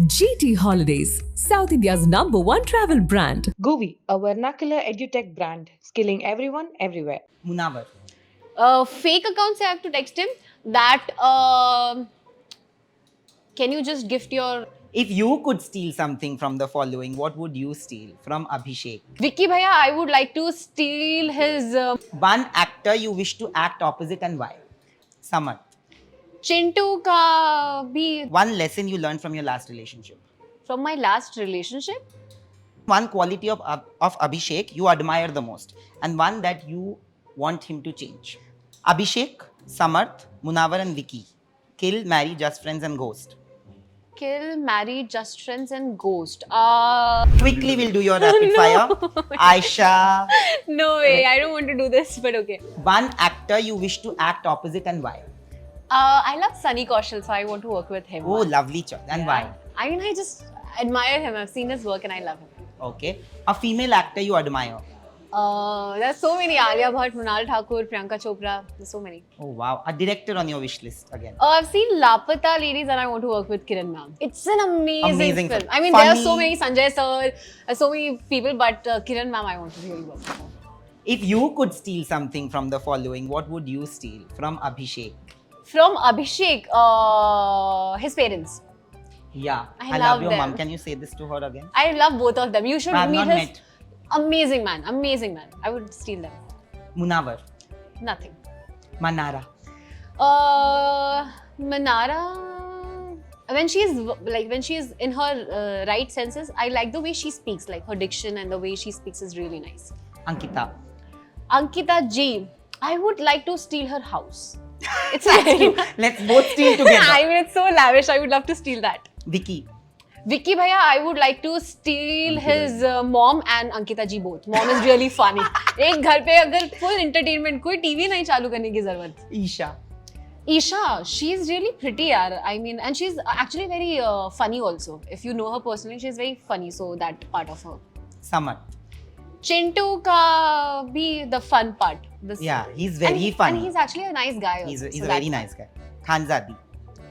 GT Holidays, South India's #1 travel brand. Goovi, a vernacular edutech brand, skilling everyone everywhere. Munawar. Fake account से I have to text him that can you just gift your If you could steal something from the following, what would you steal? From Abhishek. Vicky Bhaiya, I would like to steal his One actor you wish to act opposite and why? Samar. Chintu का भी One lesson you learned from your last relationship. from my last relationship. One quality of Abhishek you admire the most and one that you want him to change. Abhishek, Samarth, Munawar and Vicky. Kill, marry, just friends and ghost. Kill, marry, just friends and ghost. Quickly we'll do your rapid fire. Aisha. No way, I don't want to do this, but okay. One actor you wish to act opposite and why? I love Sunny Kaushal, so I want to work with him. Oh, lovely choice. And why? I mean, I just admire him. I've seen his work and I love him. Okay. A female actor you admire. There's so many. Alia Bhatt, Mrinal Thakur, Priyanka Chopra. There's so many. Oh wow. A director on your wish list again. I've seen Lapata Ladies and I want to work with Kiran ma'am. It's an amazing film. film. I mean, there are Funny. so many, Sanjay sir, so many people, but Kiran ma'am I want to really work with. If you could steal something from the following, what would you steal? From Abhishek. From Abhishek, his parents. Yeah. I love love your them. mom. Can you say this to her again? I love both of them. You should I have meet not his met. amazing man. Amazing man. I would steal them. Munawar. Nothing. Manara. Manara, when she's in her right senses, I like the way she speaks, like her diction and the way she speaks is really nice. Ankita. Ankita Ji, I would like to steal her house. It's very Let's both steal together. I mean, it's so lavish. I would love to steal that. Vicky. Vicky Bhaiya, I would like to steal his mom and Ankita Ji both. Mom is really funny. एक घर पे अगर full entertainment कोई TV नहीं चालू करने की जरूरत. Isha. Isha, she's really pretty, yaar. I mean, and she's actually very funny also. If you know her personally, she's very funny. So that part of her. Samar. Chintu ka bhi the fun part. Yeah, he's very funny. And he's actually a nice guy. He's also, a so very that's nice guy. Khanzadi.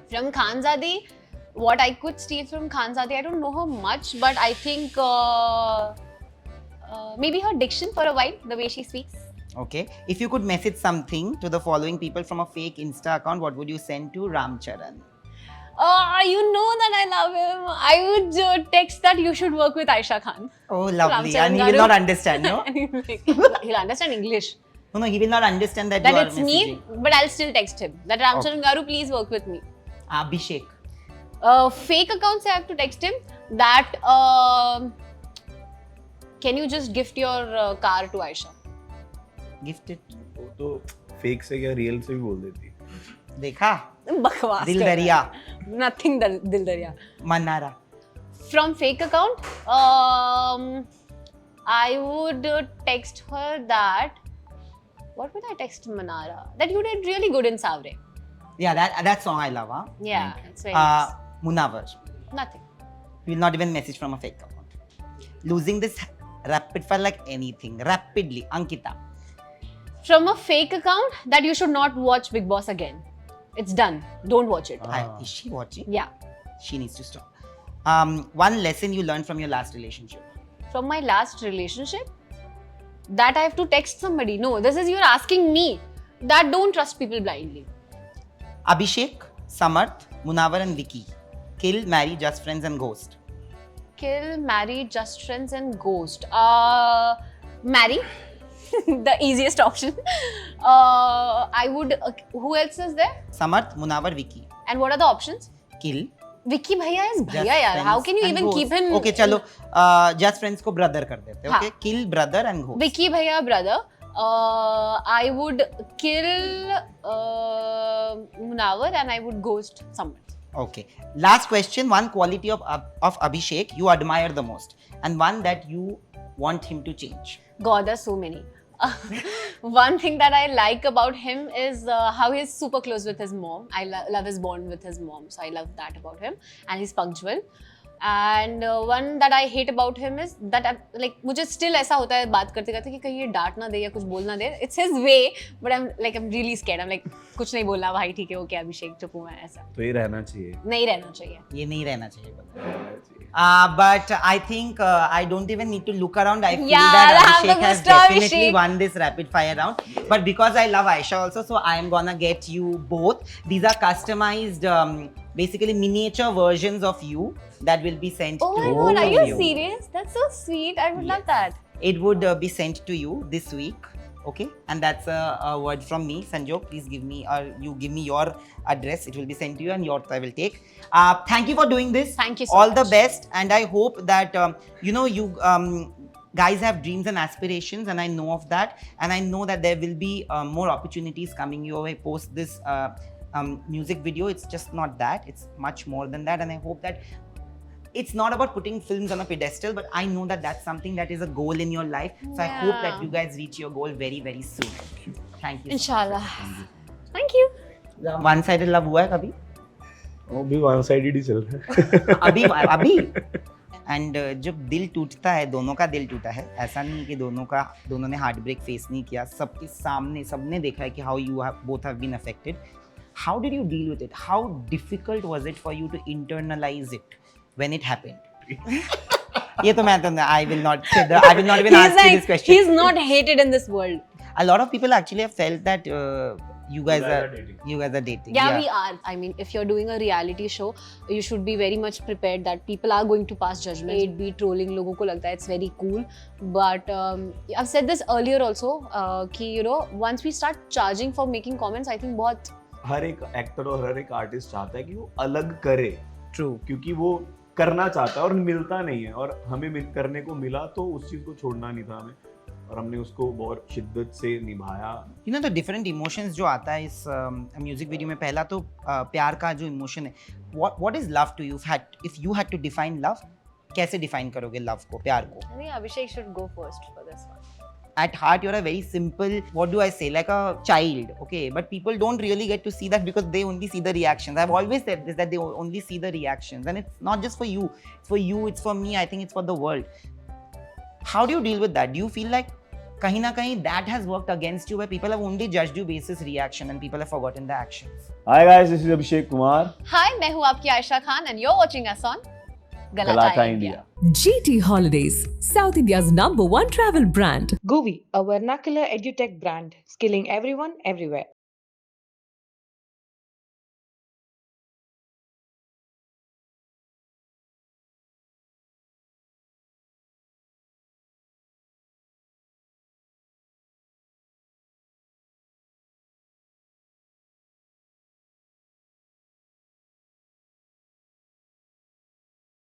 From Khanzadi, what I could steal from Khanzadi, I don't know her much, but I think maybe her diction for a while, the way she speaks. Okay. If you could message something to the following people from a fake Insta account, what would you send to Ramcharan? You know that I love him. I would text that you should work with Aisha Khan. Oh, lovely. Ramcharan And he will Garu. not understand, no? And he'll understand English. No, he will not understand that, That you are it's me, messaging. but I'll still text him. That Ramcharan Garu, please work with me. Abhishek. Fake accounts, I have to text him that can you just gift your car to Aisha? Gifted. वो तो fake से क्या real से भी बोल देती. देखा? बकवास दिल कर रहा है. दरिया. Nothing dil dariya. Manara. From fake account, I would text her that. What would I text Manara? That you did really good in Savre. Yeah, that song I love, huh? Yeah, it's very nice. Munawar. Nothing. You will not even message from a fake account. Losing this rapid fire like anything. Rapidly. Ankita. From a fake account that you should not watch Big Boss again. It's done. Don't watch it. Is she watching? Yeah. She needs to stop. One lesson you learned from your last relationship. From my last relationship, that I have to text somebody. No, this is you're asking me. That don't trust people blindly. Abhishek, Samarth, Munawar and Vicky. Kill, marry, just friends and ghost. Kill, marry, just friends and ghost. Marry. The easiest option. I would. Who else is there? Samarth, Munawar, Vicky. And what are the options? Kill. Vicky Bhaiya is just Bhaiya yaar. How friends can you and even ghost. keep him? Okay, chalo. Just friends को brother कर देते हैं. Okay, हाँ. kill, brother and ghost. Vicky Bhaiya brother. I would kill Munawar and I would ghost someone. Okay. Last question. One quality of Abhishek you admire the most, and one that you want him to change. God, there's so many. One thing that I like about him is how he's super close with his mom. I love his bond with his mom, so I love that about him. And he's punctual. And one that I hate about him is that like मुझे still ऐसा होता है बात करते करते कि कहीं ये डांट ना दे या कुछ बोल ना दे. It's his way, but I'm really scared. I'm like कुछ नहीं बोलना भाई, ठीक है ओके अभिषेक चुप हूँ मैं, ऐसा. तो ये रहना चाहिए. नहीं रहना चाहिए. ये नहीं रहना चाहिए. रहना चाहिए. But I think I don't even need to look around. I feel Yeah, that I have Abhishek the has Mr. definitely Abhishek. won this rapid fire round. But because I love Aisha also, so I am gonna get you both. These are customized, basically miniature versions of you that will be sent Oh to my god, are you you. serious? That's so sweet. I would love that. It would be sent to you this week. Okay, and that's a word from me. Sanjog, please give me, or you give me your address. It will be sent to you, and yours I will take. Thank you for doing this. Thank you so All the much. best, and I hope that you guys have dreams and aspirations, and I know of that, and I know that there will be more opportunities coming your way post this music video. It's just not that; it's much more than that, and I hope that. It's not about putting films on a pedestal, but I know that that's something that is a goal in your life. So I hope that Yeah. you guys reach your goal very, very soon. Thank you. Inshallah. Thank you. One sided love हुआ है कभी? वो भी one sided ही चल रहा है. अभी and जब दिल टूटता है, दोनों का दिल टूटा है, ऐसा नहीं कि दोनों ने हार्ट ब्रेक फेस नहीं किया, सबके सामने सबने देखा है कि how you both have been affected. How did you deal with it? How difficult was it for you to internalise it when it happened? ये तो मैं तो I will not even ask you this question. He's not hated in this world. A lot of people actually have felt that you guys are dating. dating. Yeah, we are. I mean, if you're doing a reality show, you should be very much prepared that people are going to pass judgment. Hate, be trolling, लोगों को लगता है it's very cool. But I've said this earlier also कि you know once we start charging for making comments, I think बहुत हर एक actor और हर एक artist चाहता है कि वो अलग करे. True. क्योंकि वो करना चाहता है और मिलता नहीं है, और हमें करने को मिला तो उस चीज को छोड़ना नहीं था हमें, और हमने उसको बहुत शिद्दत से निभाया. You know the different emotions जो आता है इस म्यूजिक वीडियो में. पहला तो प्यार का जो इमोशन है. What is love to you? If you had to define love, कैसे डिफाइन करोगे लव को, प्यार को? I think Abhishek should go first for this one. At heart you're a very simple, what do I say, like a child, okay, but people don't really get to see that because they only see the reactions. I've always said this, that they only see the reactions, and it's not just for you, it's for me, I think it's for the world. How do you deal with that? Do you feel like kahin na kahin that has worked against you, where people have only judged you basis reaction and people have forgotten the actions? Hi guys, this is Abhishek Kumar. Hi, मैं हूँ आपकी Ayesha Khan and you're watching us on Galata India. GT Holidays, South India's #1 travel brand. Govi, a vernacular edutech brand, skilling everyone everywhere.